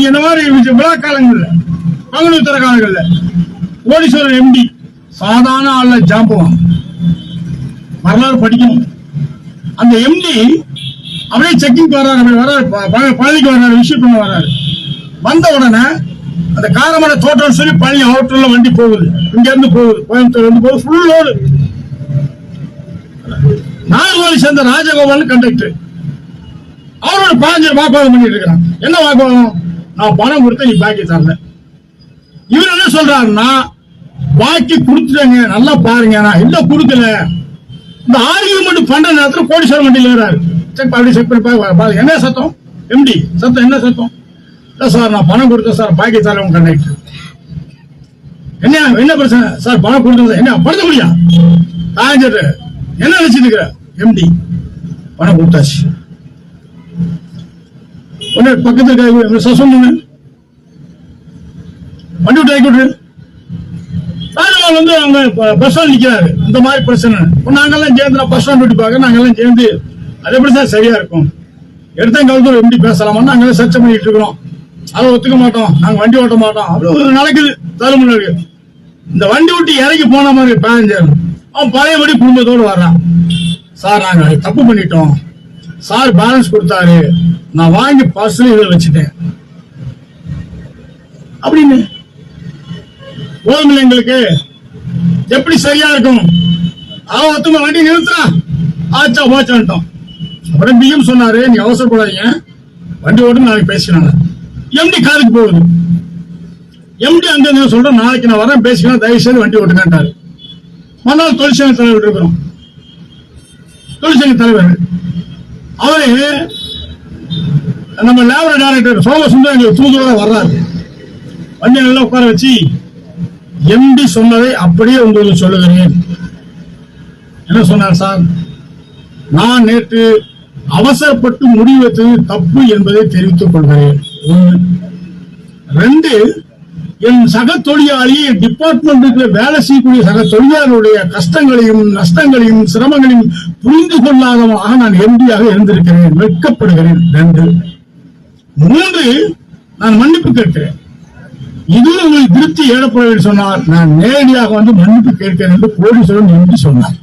நீங்க இந்த மாதிரி விழா காலங்கள்ல பங்குனி உத்தர காலங்கள்ல கோடீஸ்வரர் எம்டி சாதாரண ஆள்ல ஜாம்பவான் வரலாறு படிக்கணும். அந்த எம்டி அப்படியே செக்கிங் வர்றாரு, பழனிக்கு வர்றாரு, விஷயம் பண்ண வர்றாரு. வந்த உடனே அந்த காரமடை தோட்டம் சொல்லி பழனி அவுட்டர்ல வண்டி போகுது, இங்க இருந்து போகுது, கோயம்புத்தூர் இருந்து போகுது, ஃபுல் லோடு. நாகர்கோவிலை சேர்ந்த ராஜகோபால் கண்டக்டர் அவரோட பாஞ்சர் வாக்குவாதம் பண்ணிட்டு இருக்கிறான். என்ன வாக்குவாதம்? நான் பணம் கொடுத்த நீ பாக்கி தரல. இவர் என்ன சொல்றாருன்னா, பாக்கி கொடுத்துட்டேங்க, நல்லா பாருங்க, நான் இல்ல கொடுக்கல. இந்த ஆர்கியூமெண்ட் பண்ற நேரத்தில் கோடீஸ்வரர் வண்டியில் ஏறாரு. அப்படி செக் பண்ணி பாருங்க. என்ன சத்தம்? எம்டி சத்தம். என்ன சத்தம்? சார் நான் பணம் கொடுத்தேன் சார், பாக்கி தரேன் கண்டக்டர். என்ன பிரச்சனை சார்? பணம் கொடுத்தது என்ன படுத்த முடியா? காஞ்சர் என்ன நினைச்சிட்டு இருக்கிற? எம்டி பணம் கொடுத்தாச்சு. பக்கத்துல சொல்லுங்க, வண்டி விட்டு ஆக்கி விட்டு. ராஜகோபால் வந்து அவங்க பஸ் ஸ்டாண்ட் நிக்கிறாரு. இந்த மாதிரி பிரச்சனை நாங்கெல்லாம் சேர்ந்து பஸ் ஸ்டாண்ட் விட்டு பார்க்க நாங்கெல்லாம் சேர்ந்து அது எப்படி சார் சரியா இருக்கும்? எடுத்த காலத்துல எப்படி பேசலாமா? நாங்க சர்ச்சை பண்ணிட்டு இருக்கிறோம். அதை ஒத்துக்க மாட்டோம், நாங்க வண்டி ஓட்ட மாட்டோம். அப்படி நடக்குது தருமனுக்கு. இந்த வண்டி விட்டு இறங்கி போன மாதிரி பேசஞ்சர் அவன் பழையபடி குடும்பத்தோடு வர்றான். சார் நாங்க தப்பு பண்ணிட்டோம் சார், பேலன்ஸ் கொடுத்தாரு, நான் வாங்கி பர்சனல் இதை வச்சுட்டேன் அப்படின்னு. போதுமில்லை எங்களுக்கு, எப்படி சரியா இருக்கும்? அவன் ஒத்துமா வண்டி நிறுத்துறா, ஆச்சா போச்சான்ட்டோம். அப்புறம் பிஎம் சொன்னாரு, நீ அவசரப்படாதீங்க, வண்டி ஓட்டு நாளைக்கு பேசினாங்க. எம்டி காருக்கு போகுது. எம்டி அங்க சொல்ற, நாளைக்கு நான் வரேன் பேசிக்கலாம், தயவு செய்து வண்டி ஓட்டுங்கன்றாரு. மறுநாள் தொழிற்சங்க தலைவர் இருக்கிறோம். தொழிற்சங்க தலைவர் அவரு நம்ம லேபர் டைரக்டர் சோமசுந்தரம் தூதுவரா வர்றாரு. வண்டி நல்லா உட்கார வச்சு, எம்டி சொன்னதை அப்படியே உங்களுக்கு சொல்லுகிறேன். என்ன சொன்னார் சார்? நான் நேற்று அவசரப்பட்டு முடிவெடுத்தது தப்பு என்பதை தெரிவித்துக் கொள்கிறேன். 1. 2, என் சக தொழிலாளி டிபார்ட்மெண்ட்டுக்கு வேலை செய்யக்கூடிய சக தொழிலாளருடைய கஷ்டங்களையும் நஷ்டங்களையும் சிரமங்களையும் புரிந்து கொள்ளாதவனாக நான் எம்டியாக இருந்திருக்கிறேன், வெட்கப்படுகிறேன். 2. 3, நான் மன்னிப்பு கேட்கிறேன். இதுவும் உங்களுக்கு திருப்தி ஏற்பட சொன்னால் நான் நேரடியாக வந்து மன்னிப்பு கேட்கிறேன் என்று கோடீஸ்வரன் எம்பி சொன்னார்.